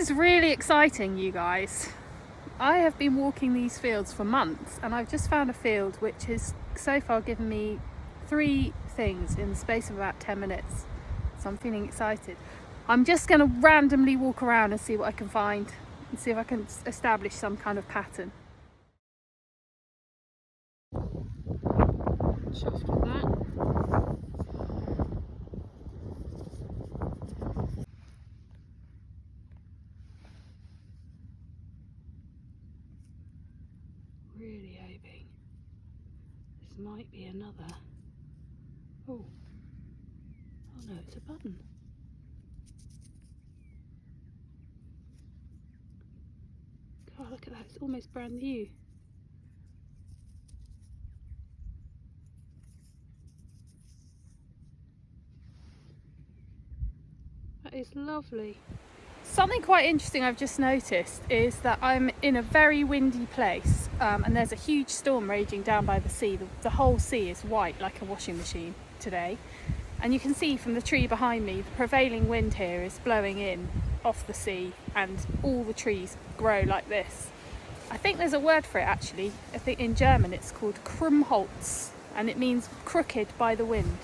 This is really exciting, you guys. I have been walking these fields for months and I've just found a field which has so far given me 3 things in the space of about 10 minutes. So I'm feeling excited. I'm just going to randomly walk around and see what I can find and see if I can establish some kind of pattern. Chuffed with that. Really hoping this might be another. Oh no, it's a button. God, look at that, it's almost brand new. That is lovely. Something quite interesting I've just noticed is that I'm in a very windy place and there's a huge storm raging down by the sea. The whole sea is white like a washing machine today, and you can see from the tree behind me the prevailing wind here is blowing in off the sea and all the trees grow like this. I think there's a word for it actually. I think in German it's called Krummholz and it means crooked by the wind.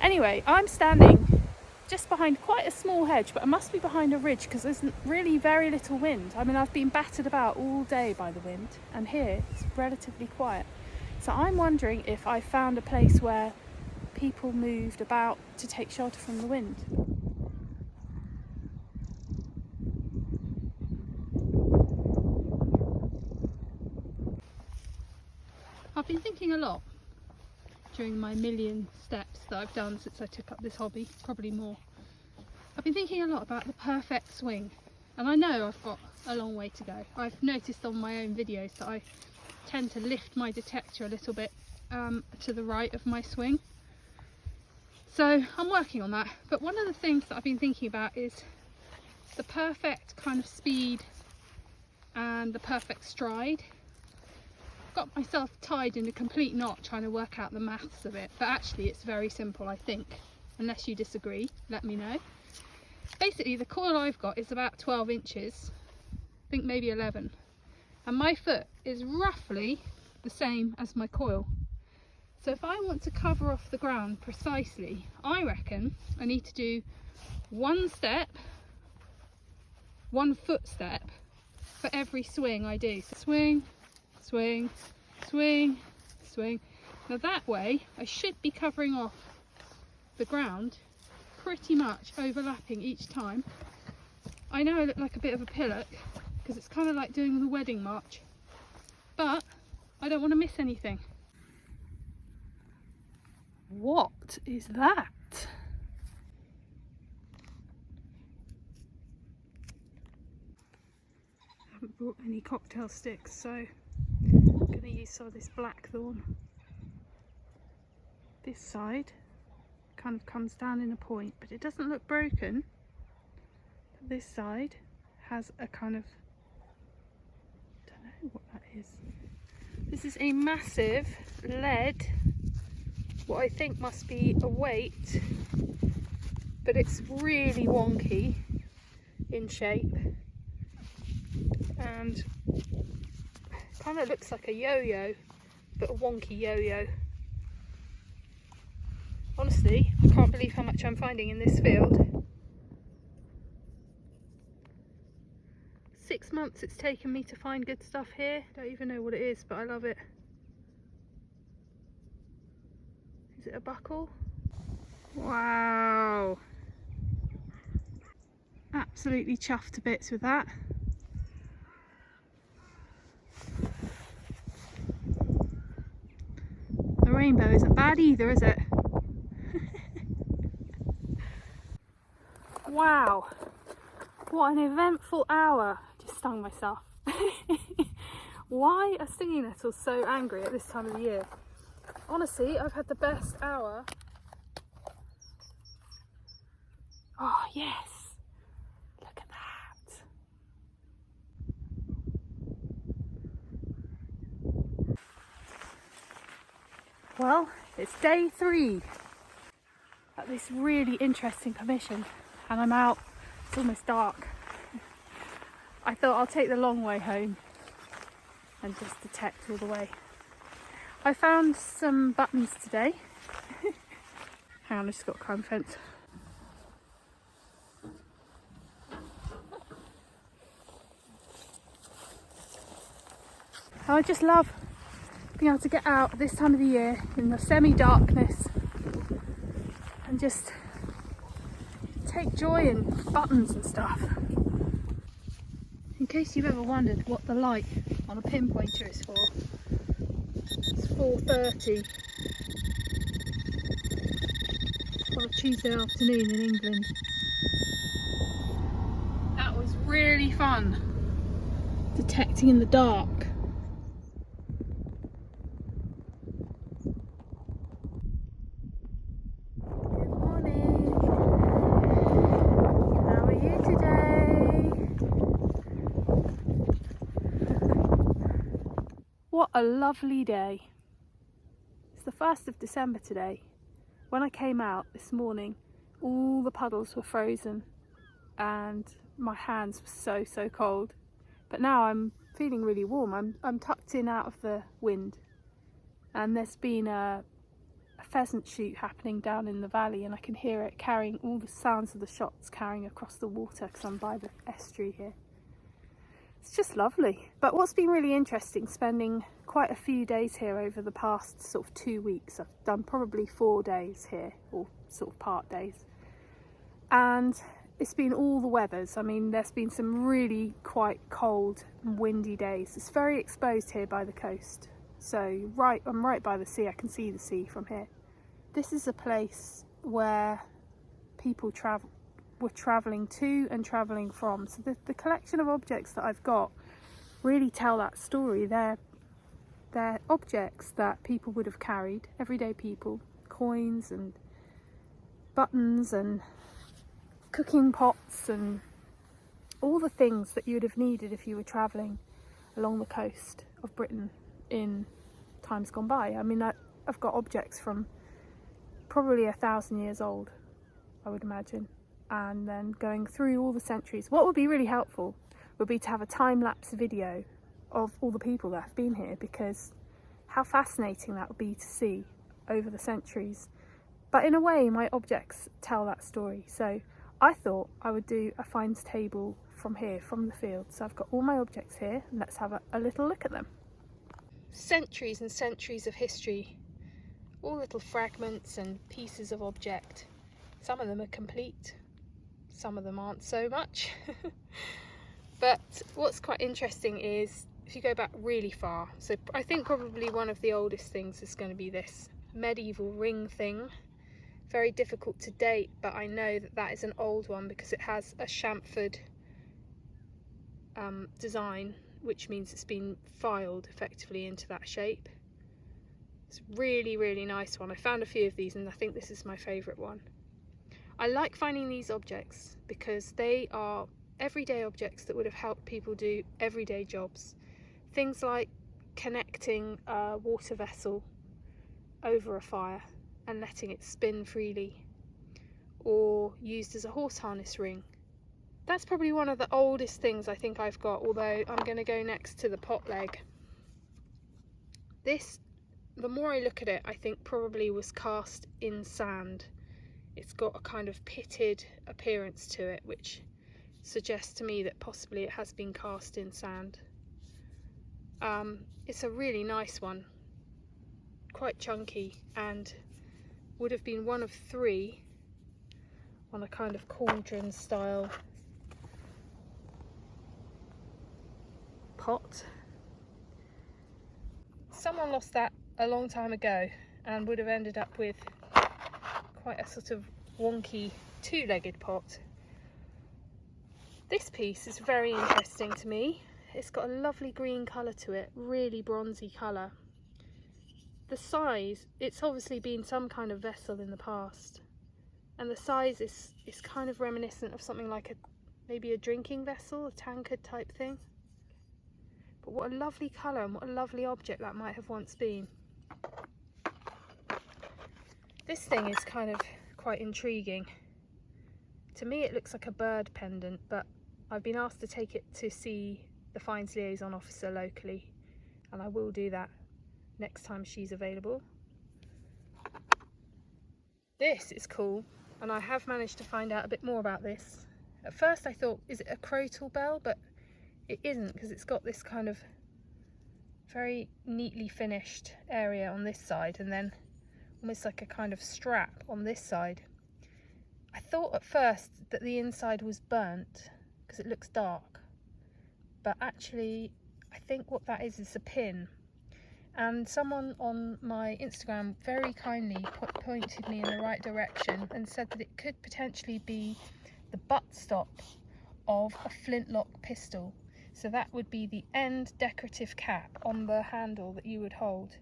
Anyway, I'm standing just behind quite a small hedge, but I must be behind a ridge because there's really very little wind. I mean, I've been battered about all day by the wind and here it's relatively quiet. So I'm wondering if I found a place where people moved about to take shelter from the wind. I've been thinking a lot during my million steps that I've done since I took up this hobby, probably more. I've been thinking a lot about the perfect swing, and I know I've got a long way to go. I've noticed on my own videos that I tend to lift my detector a little bit to the right of my swing. So I'm working on that, but one of the things that I've been thinking about is the perfect kind of speed and the perfect stride. Got myself tied in a complete knot trying to work out the maths of it, but actually it's very simple, I think. Unless you disagree, let me know. Basically the coil I've got is about 12 inches, I think maybe 11, and my foot is roughly the same as my coil. So if I want to cover off the ground precisely, I reckon I need to do one foot step for every swing I do. So swing, swing, swing, swing. Now that way I should be covering off the ground pretty much overlapping each time. I know I look like a bit of a pillock because it's kind of like doing the wedding march, but I don't want to miss anything. What is that? I haven't brought any cocktail sticks, so I'm going to use some of this blackthorn. This side kind of comes down in a point, but it doesn't look broken. This side has a kind of, I don't know what that is. This is a massive lead, what I think must be a weight, but it's really wonky in shape and kind of looks like a yo-yo, but a wonky yo-yo. Honestly, I can't believe how much I'm finding in this field. 6 months it's taken me to find good stuff here. Don't even know what it is, but I love it. Is it a buckle? Wow! Absolutely chuffed to bits with that. The rainbow isn't bad either, is it? Wow! What an eventful hour. Just stung myself. Why are stinging nettles so angry at this time of the year? Honestly, I've had the best hour. Oh yes! Look at that! Well, it's day 3. got this really interesting permission and I'm out, it's almost dark. I thought I'll take the long way home and just detect all the way. I found some buttons today. Hang on, I just got to climb the fence. I just love being able to get out this time of the year in the semi-darkness and just take joy in buttons and stuff. In case you've ever wondered what the light on a pinpointer is for, it's 4:30 on a Tuesday afternoon in England. That was really fun, detecting in the dark. What a lovely day. It's the 1st of December today. When I came out this morning, all the puddles were frozen and my hands were so cold. But now I'm feeling really warm. I'm tucked in out of the wind, and there's been a pheasant shoot happening down in the valley, and I can hear it carrying all the sounds of the shots carrying across the water because I'm by the estuary here. It's just lovely. But what's been really interesting, spending quite a few days here over the past sort of 2 weeks. I've done probably 4 days here, or sort of part days. And it's been all the weathers. I mean, there's been some really quite cold and windy days. It's very exposed here by the coast. So I'm right by the sea. I can see the sea from here. This is a place where people were travelling to and travelling from. So the collection of objects that I've got really tell that story. They're objects that people would have carried, everyday people, coins and buttons and cooking pots and all the things that you would have needed if you were travelling along the coast of Britain in times gone by. I mean, I've got objects from probably 1,000 years old, I would imagine. And then going through all the centuries. What would be really helpful would be to have a time-lapse video of all the people that have been here, because how fascinating that would be to see over the centuries. But in a way, my objects tell that story. So I thought I would do a finds table from here, from the field. So I've got all my objects here, and let's have a little look at them. Centuries and centuries of history, all little fragments and pieces of object. Some of them are complete. Some of them aren't so much. But what's quite interesting is if you go back really far, so I think probably one of the oldest things is going to be this medieval ring thing. Very difficult to date, but I know that is an old one because it has a chamfered design, which means it's been filed effectively into that shape. It's a really nice one. I found a few of these and I think this is my favourite one. I like finding these objects because they are everyday objects that would have helped people do everyday jobs. Things like connecting a water vessel over a fire and letting it spin freely, or used as a horse harness ring. That's probably one of the oldest things I think I've got, although I'm going to go next to the pot leg. This, the more I look at it, I think probably was cast in sand. It's got a kind of pitted appearance to it, which suggests to me that possibly it has been cast in sand. It's a really nice one, quite chunky, and would have been one of 3 on a kind of cauldron style pot. Someone lost that a long time ago and would have ended up with quite a sort of wonky 2-legged pot. This piece is very interesting to me. It's got a lovely green colour to it, really bronzy colour. The size, it's obviously been some kind of vessel in the past, and the size is kind of reminiscent of something like maybe a drinking vessel, a tankard type thing. But what a lovely colour and what a lovely object that might have once been. This thing is kind of quite intriguing. To me it looks like a bird pendant, but I've been asked to take it to see the Fines Liaison Officer locally, and I will do that next time she's available. This is cool, and I have managed to find out a bit more about this. At first I thought, is it a crotal bell? But it isn't, because it's got this kind of very neatly finished area on this side, and then almost like a kind of strap on this side. I thought at first that the inside was burnt because it looks dark, but actually I think what that is a pin. And someone on my Instagram very kindly pointed me in the right direction and said that it could potentially be the buttstop of a flintlock pistol. So that would be the end decorative cap on the handle that you would hold.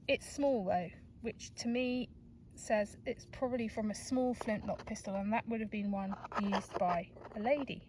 It's small though, which to me says it's probably from a small flintlock pistol, and that would have been one used by a lady.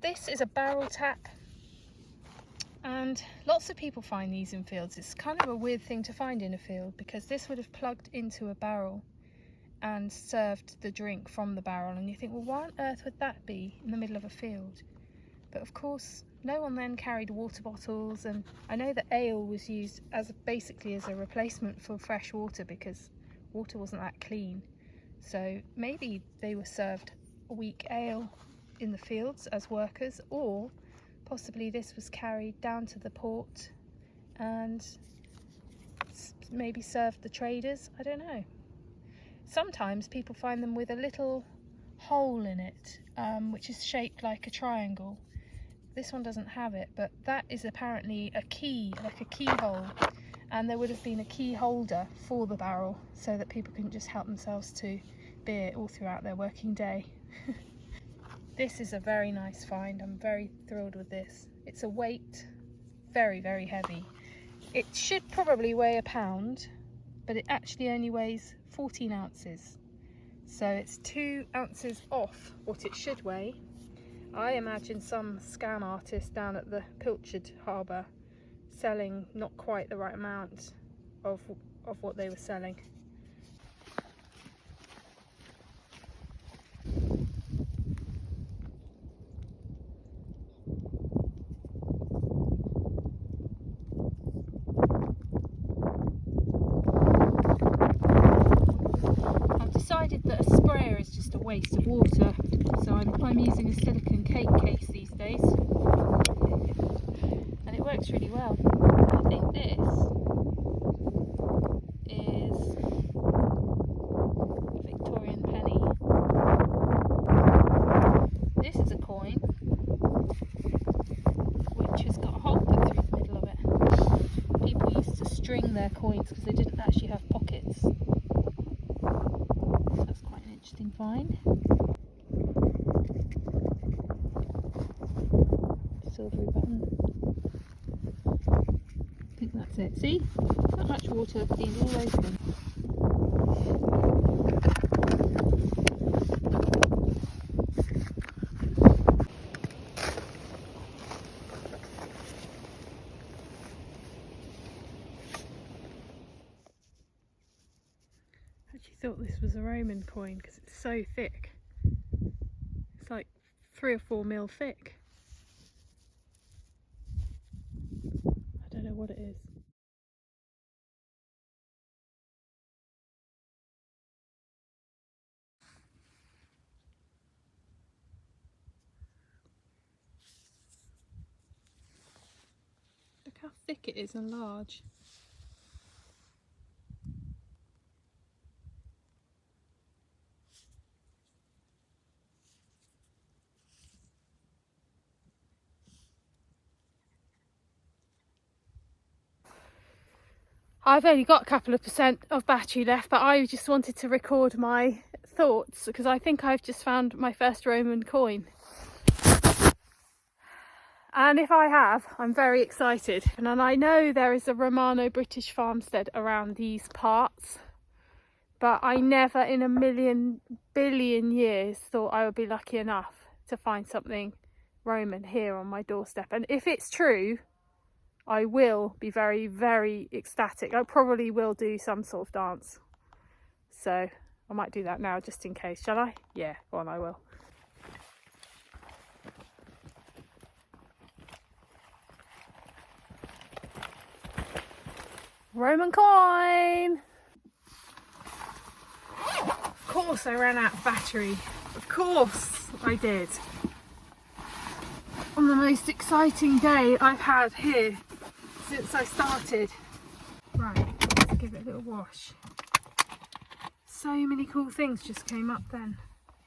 This is a barrel tap, and lots of people find these in fields. It's kind of a weird thing to find in a field, because this would have plugged into a barrel and served the drink from the barrel, and you think, well, why on earth would that be in the middle of a field? But of course no one then carried water bottles, and I know that ale was used as basically as a replacement for fresh water because water wasn't that clean. So maybe they were served a weak ale in the fields as workers, or possibly this was carried down to the port and maybe served the traders. I don't know. Sometimes people find them with a little hole in it, which is shaped like a triangle. This one doesn't have it, but that is apparently a key, like a keyhole, and there would have been a key holder for the barrel so that people couldn't just help themselves to beer all throughout their working day. This is a very nice find. I'm very thrilled with this. It's a weight, very, very heavy. It should probably weigh a pound, but it actually only weighs 14 ounces. So it's 2 ounces off what it should weigh. I imagine some scam artist down at the Pilchard harbour selling not quite the right amount of what they were selling. I've decided that a sprayer is just a waste of water, so I'm using a silicone cake case these days, and it works really well. I think this is a Victorian penny. This is a coin which has got a hole put through the middle of it. People used to string their coins because they didn't actually have pockets. That's quite an interesting find. Silvery button. I think that's it. See? Not much water, cleaned all those things. I actually thought this was a Roman coin because it's so thick. It's like 3 or 4 mil thick. I don't know what it is. Look how thick it is and large. I've only got a couple of % of battery left, but I just wanted to record my thoughts because I think I've just found my first Roman coin. And if I have, I'm very excited. And I know there is a Romano-British farmstead around these parts, but I never in a million billion years thought I would be lucky enough to find something Roman here on my doorstep. And if it's true, I will be very, very ecstatic. I probably will do some sort of dance. So I might do that now just in case, shall I? Yeah, go on, I will. Roman coin! Of course I ran out of battery. Of course I did. On the most exciting day I've had here since I started. Right, let's give it a little wash. So many cool things just came up then,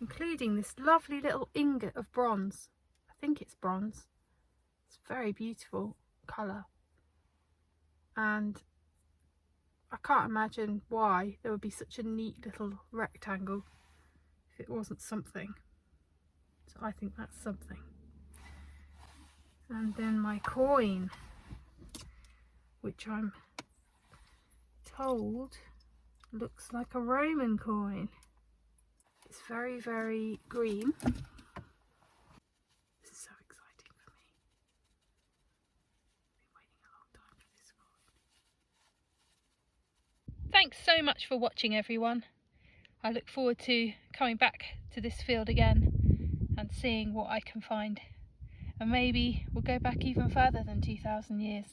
including this lovely little ingot of bronze. I think it's bronze. It's very beautiful colour. And I can't imagine why there would be such a neat little rectangle if it wasn't something. So I think that's something. And then my coin, which I'm told looks like a Roman coin. It's very, very green. This is so exciting for me. I've been waiting a long time for this coin. Thanks so much for watching, everyone. I look forward to coming back to this field again and seeing what I can find. And maybe we'll go back even further than 2,000 years.